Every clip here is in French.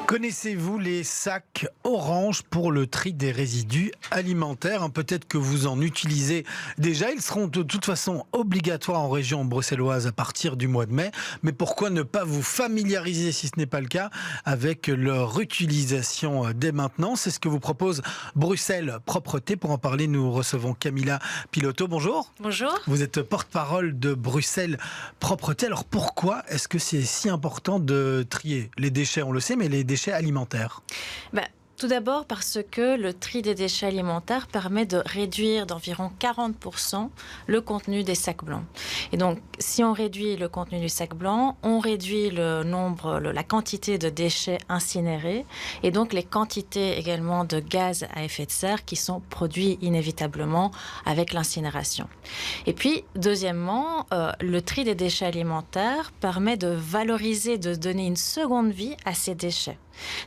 Connaissez-vous les sacs orange pour le tri des résidus alimentaires? Peut-être que vous en utilisez déjà. Ils seront de toute façon obligatoires en région bruxelloise à partir du mois de mai. Mais pourquoi ne pas vous familiariser, si ce n'est pas le cas, avec leur utilisation dès maintenant? C'est ce que vous propose Bruxelles Propreté. Pour en parler, nous recevons Camilla Piloto. Bonjour. Bonjour. Vous êtes porte-parole de Bruxelles Propreté. Alors pourquoi est-ce que c'est si important de trier les déchets? On le sait, mais les déchets alimentaires. Tout d'abord parce que le tri des déchets alimentaires permet de réduire d'environ 40% le contenu des sacs blancs. Et donc, si on réduit le contenu du sac blanc, on réduit la quantité de déchets incinérés et donc les quantités également de gaz à effet de serre qui sont produits inévitablement avec l'incinération. Et puis, deuxièmement, le tri des déchets alimentaires permet de valoriser, de donner une seconde vie à ces déchets.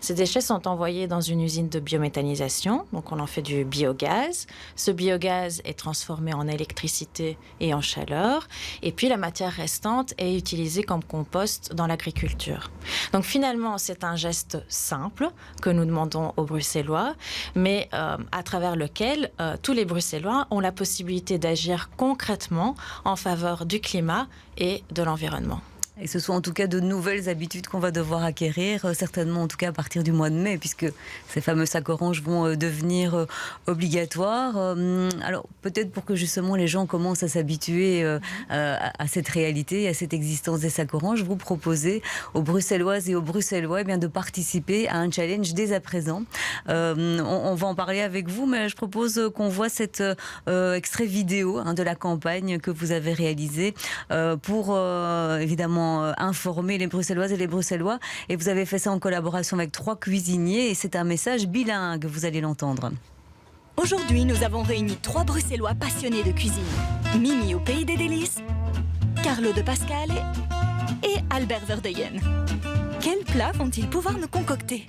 Ces déchets sont envoyés dans une usine de biométhanisation, donc on en fait du biogaz. Ce biogaz est transformé en électricité et en chaleur, et puis la matière restante est utilisée comme compost dans l'agriculture. Donc finalement, c'est un geste simple que nous demandons aux Bruxellois, mais à travers lequel tous les Bruxellois ont la possibilité d'agir concrètement en faveur du climat et de l'environnement. Et ce sont en tout cas de nouvelles habitudes qu'on va devoir acquérir, certainement en tout cas à partir du mois de mai, puisque ces fameux sacs orange vont devenir obligatoires. Alors peut-être pour que justement les gens commencent à s'habituer à cette réalité, à cette existence des sacs orange, vous proposez aux Bruxelloises et aux Bruxellois de participer à un challenge dès à présent. On va en parler avec vous, mais je propose qu'on voit cet extrait vidéo de la campagne que vous avez réalisée pour évidemment informer les Bruxelloises et les Bruxellois. Et vous avez fait ça en collaboration avec 3 cuisiniers et c'est un message bilingue, vous allez l'entendre. Aujourd'hui, nous avons réuni 3 Bruxellois passionnés de cuisine. Mimi au Pays des Délices, Carlo de Pascale et Albert Verdeyen. Quels plats vont-ils pouvoir nous concocter ?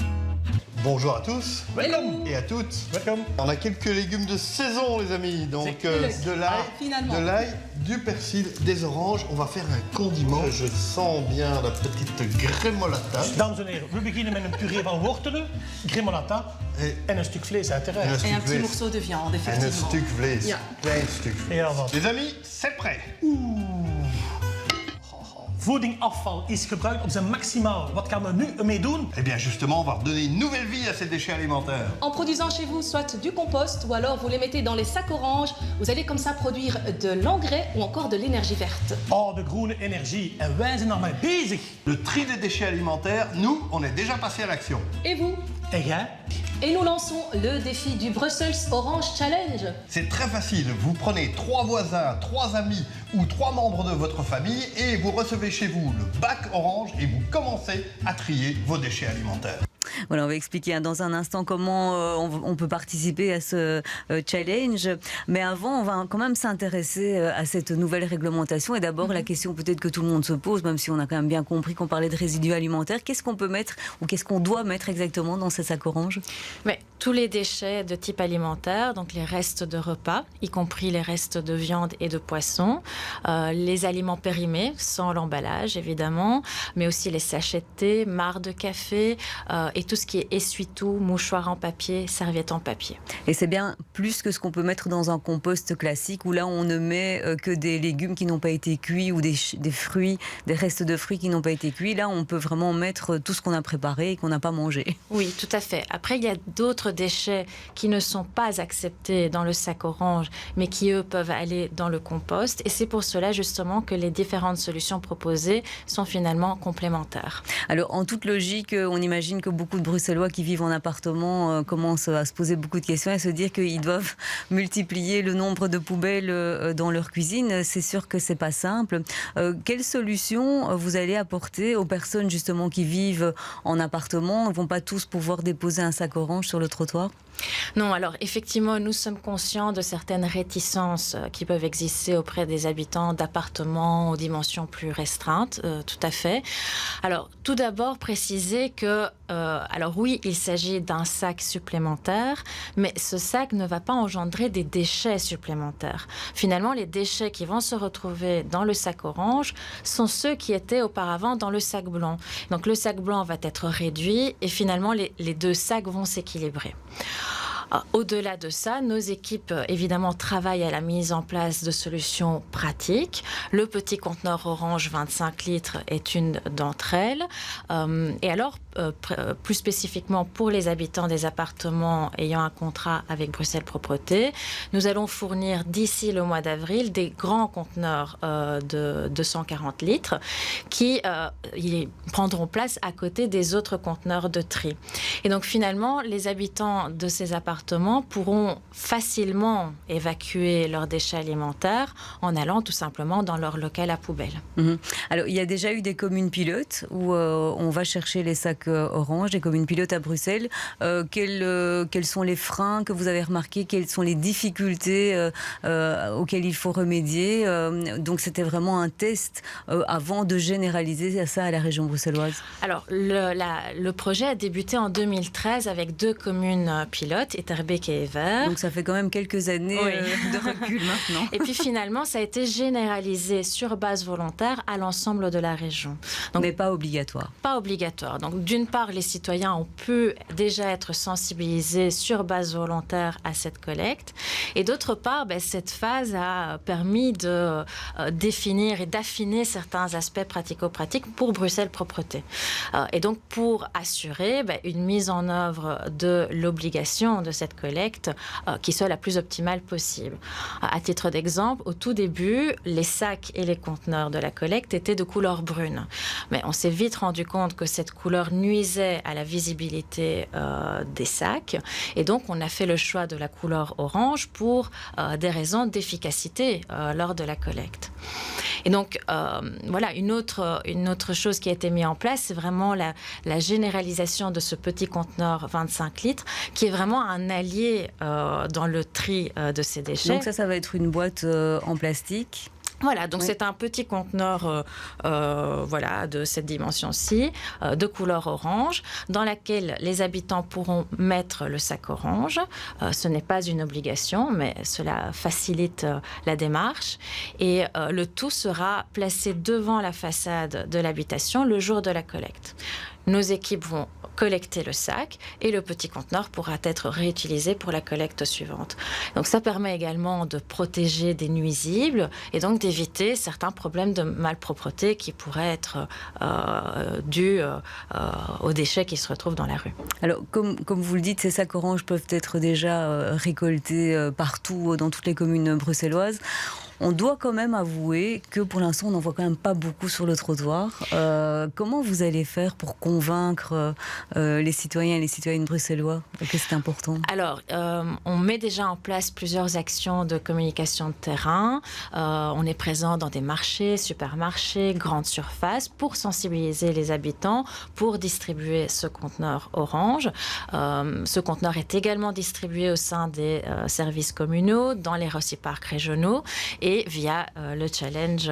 Bonjour à tous. Welcome. Et à toutes. Welcome. On a quelques légumes de saison, les amis. Donc de l'ail, du persil, des oranges. On va faire un condiment. Je sens bien la petite gremolata. Dames en heren, we beginnen met een puree van wortelen, gremolata en een stuk vlees uiteraard. En un petit morceau de viande, En effectivement. een stuk vlees. Ja. Klein stuk vlees. Ja, wat. Les amis, c'est prêt. Voedingafval is gebruikt op zijn maximaal. Wat gaan we nu ermee doen? Eh bien justement, on va redonner une nouvelle vie à ces déchets alimentaires. En produisant chez vous soit du compost ou alors vous les mettez dans les sacs orange, vous allez comme ça produire de l'engrais ou encore de l'énergie verte. Oh, de groene energie. En wij zijn daarmee bezig. Le tri des déchets alimentaires, nous, on est déjà passé à l'action. Et vous ? En jij? Et nous lançons le défi du Brussels Orange Challenge. C'est très facile, vous prenez 3 voisins, 3 amis ou 3 membres de votre famille et vous recevez chez vous le bac orange et vous commencez à trier vos déchets alimentaires. Voilà, on va expliquer dans un instant comment on peut participer à ce challenge. Mais avant, on va quand même s'intéresser à cette nouvelle réglementation. Et d'abord, la question peut-être que tout le monde se pose, même si on a quand même bien compris qu'on parlait de résidus alimentaires, qu'est-ce qu'on peut mettre ou qu'est-ce qu'on doit mettre exactement dans ces sacs orange? Tous les déchets de type alimentaire, donc les restes de repas, y compris les restes de viande et de poisson, les aliments périmés, sans l'emballage évidemment, mais aussi les sachets de thé, marcs de café et tout ce qui est essuie-tout, mouchoirs en papier, serviettes en papier. Et c'est bien plus que ce qu'on peut mettre dans un compost classique où là on ne met que des légumes qui n'ont pas été cuits ou des fruits, des restes de fruits qui n'ont pas été cuits. Là on peut vraiment mettre tout ce qu'on a préparé et qu'on n'a pas mangé. Oui, tout à fait. Après il y a d'autres déchets qui ne sont pas acceptés dans le sac orange, mais qui eux peuvent aller dans le compost. Et c'est pour cela justement que les différentes solutions proposées sont finalement complémentaires. Alors en toute logique, on imagine que beaucoup de Bruxellois qui vivent en appartement commencent à se poser beaucoup de questions et à se dire qu'ils doivent multiplier le nombre de poubelles dans leur cuisine. C'est sûr que c'est pas simple. Quelle solution vous allez apporter aux personnes justement qui vivent en appartement? Ils ne vont pas tous pouvoir déposer un sac orange sur le trottoir? Non, alors effectivement, nous sommes conscients de certaines réticences qui peuvent exister auprès des habitants d'appartements aux dimensions plus restreintes, tout à fait. Alors, tout d'abord, préciser que, alors oui, il s'agit d'un sac supplémentaire, mais ce sac ne va pas engendrer des déchets supplémentaires. Finalement, les déchets qui vont se retrouver dans le sac orange sont ceux qui étaient auparavant dans le sac blanc. Donc, le sac blanc va être réduit et finalement, les deux sacs vont s'équilibrer. Au-delà de ça, nos équipes, évidemment, travaillent à la mise en place de solutions pratiques. Le petit conteneur orange 25 litres est une d'entre elles. Et alors, plus spécifiquement pour les habitants des appartements ayant un contrat avec Bruxelles Propreté, nous allons fournir d'ici le mois d'avril des grands conteneurs de 240 litres qui prendront place à côté des autres conteneurs de tri. Et donc, finalement, les habitants de ces appartements pourront facilement évacuer leurs déchets alimentaires en allant tout simplement dans leur local à poubelle. Alors, il y a déjà eu des communes pilotes où on va chercher les sacs orange, des communes pilotes à Bruxelles. Quels sont les freins que vous avez remarqués? Quelles sont les difficultés auxquelles il faut remédier? Donc, c'était vraiment un test avant de généraliser ça à la région bruxelloise. Alors, le projet a débuté en 2013 avec 2 communes pilotes, Etterbeek et Evere. Donc ça fait quand même quelques années de recul maintenant. Et puis finalement, ça a été généralisé sur base volontaire à l'ensemble de la région. Donc, mais pas obligatoire. Pas obligatoire. Donc d'une part, les citoyens ont pu déjà être sensibilisés sur base volontaire à cette collecte. Et d'autre part, cette phase a permis de définir et d'affiner certains aspects pratico-pratiques pour Bruxelles Propreté. Et donc pour assurer une mise en œuvre de l'obligation de cette collecte qui soit la plus optimale possible. À titre d'exemple, au tout début, les sacs et les conteneurs de la collecte étaient de couleur brune. Mais on s'est vite rendu compte que cette couleur nuisait à la visibilité des sacs. Et donc, on a fait le choix de la couleur orange pour des raisons d'efficacité lors de la collecte. Et donc, voilà, une autre chose qui a été mise en place, c'est vraiment la généralisation de ce petit conteneur 25 litres, qui est vraiment un allié dans le tri de ces déchets. Donc ça va être une boîte en plastique. Voilà, donc c'est un petit conteneur de cette dimension-ci, de couleur orange, dans laquelle les habitants pourront mettre le sac orange. Ce n'est pas une obligation, mais cela facilite la démarche. Et le tout sera placé devant la façade de l'habitation le jour de la collecte. Nos équipes vont collecter le sac et le petit conteneur pourra être réutilisé pour la collecte suivante. Donc ça permet également de protéger des nuisibles et donc d'éviter certains problèmes de malpropreté qui pourraient être dus aux déchets qui se retrouvent dans la rue. Alors, comme vous le dites, ces sacs oranges peuvent être déjà récoltés partout dans toutes les communes bruxelloises. On doit quand même avouer que pour l'instant, on n'en voit quand même pas beaucoup sur le trottoir. Comment vous allez faire pour convaincre les citoyens et les citoyennes bruxellois que c'est important? Alors, on met déjà en place plusieurs actions de communication de terrain. On est présent dans des marchés, supermarchés, grandes surfaces pour sensibiliser les habitants, pour distribuer ce conteneur orange. Ce conteneur est également distribué au sein des services communaux, dans les Rossi-Parcs régionaux et via le challenge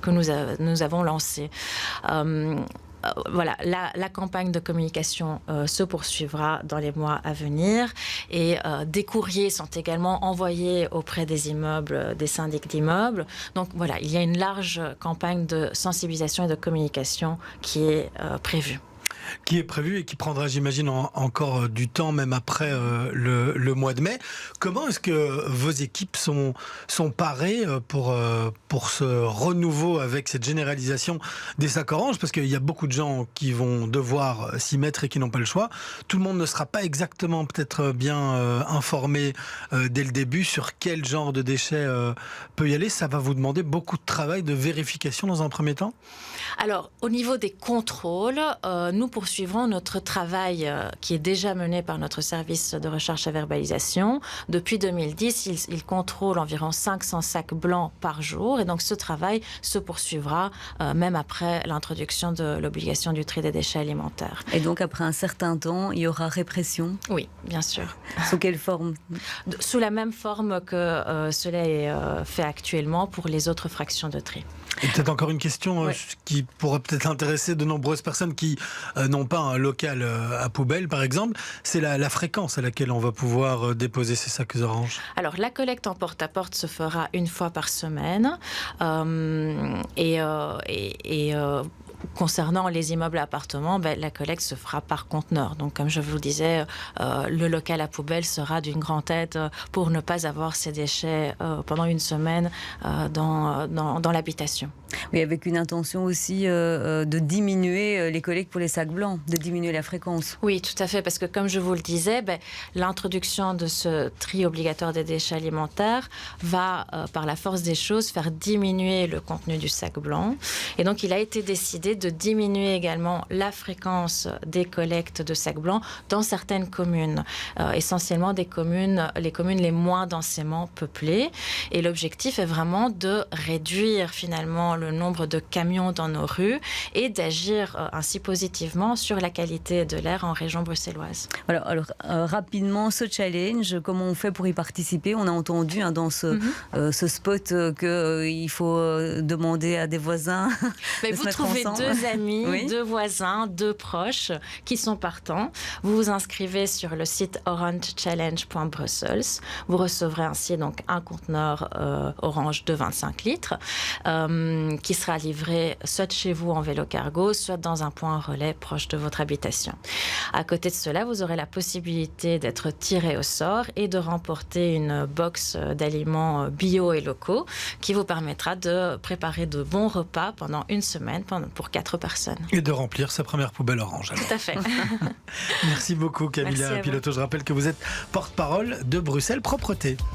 que nous avons lancé. Voilà, la campagne de communication se poursuivra dans les mois à venir et des courriers sont également envoyés auprès des immeubles, des syndics d'immeubles. Donc voilà, il y a une large campagne de sensibilisation et de communication qui est prévue. Qui est prévu et qui prendra, j'imagine, encore du temps, même après le mois de mai. Comment est-ce que vos équipes sont parées pour ce renouveau avec cette généralisation des sacs oranges? Parce qu'il y a beaucoup de gens qui vont devoir s'y mettre et qui n'ont pas le choix. Tout le monde ne sera pas exactement peut-être bien informé dès le début sur quel genre de déchets peut y aller. Ça va vous demander beaucoup de travail, de vérification dans un premier temps? Alors, au niveau des contrôles, nous poursuivrons notre travail qui est déjà mené par notre service de recherche et verbalisation. Depuis 2010, il contrôle environ 500 sacs blancs par jour. Et donc, ce travail se poursuivra même après l'introduction de l'obligation du tri des déchets alimentaires. Et donc, après un certain temps, il y aura répression? Oui, bien sûr. Sous quelle forme? Sous la même forme que cela est fait actuellement pour les autres fractions de tri. Et peut-être encore une question qui pourrait peut-être intéresser de nombreuses personnes qui n'ont pas un local à poubelle, par exemple. C'est la fréquence à laquelle on va pouvoir déposer ces sacs oranges. Alors, la collecte en porte-à-porte se fera une fois par semaine. Concernant les immeubles à appartements, la collecte se fera par conteneur. Donc, comme je vous le disais, le local à poubelle sera d'une grande aide pour ne pas avoir ces déchets pendant une semaine dans l'habitation. Oui, avec une intention aussi de diminuer les collectes pour les sacs blancs, de diminuer la fréquence. Oui, tout à fait, parce que comme je vous le disais, l'introduction de ce tri obligatoire des déchets alimentaires va, par la force des choses, faire diminuer le contenu du sac blanc. Et donc, il a été décidé de diminuer également la fréquence des collectes de sacs blancs dans certaines communes, essentiellement les communes les moins densément peuplées. Et l'objectif est vraiment de réduire finalement le nombre de camions dans nos rues et d'agir ainsi positivement sur la qualité de l'air en région bruxelloise. Alors rapidement, ce challenge, comment on fait pour y participer? On a entendu dans ce spot qu'il faut demander à des voisins de vous se mettre trouvez ensemble. Deux amis, oui. 2 voisins, 2 proches qui sont partants. Vous vous inscrivez sur le site orangechallenge.brussels. Vous recevrez ainsi donc un conteneur orange de 25 litres qui sera livré soit chez vous en vélo cargo, soit dans un point relais proche de votre habitation. À côté de cela, vous aurez la possibilité d'être tiré au sort et de remporter une box d'aliments bio et locaux qui vous permettra de préparer de bons repas pendant une semaine pour 4 personnes. Et de remplir sa première poubelle orange. Alors. Tout à fait. Merci beaucoup Camilla Piloto. Je rappelle que vous êtes porte-parole de Bruxelles Propreté.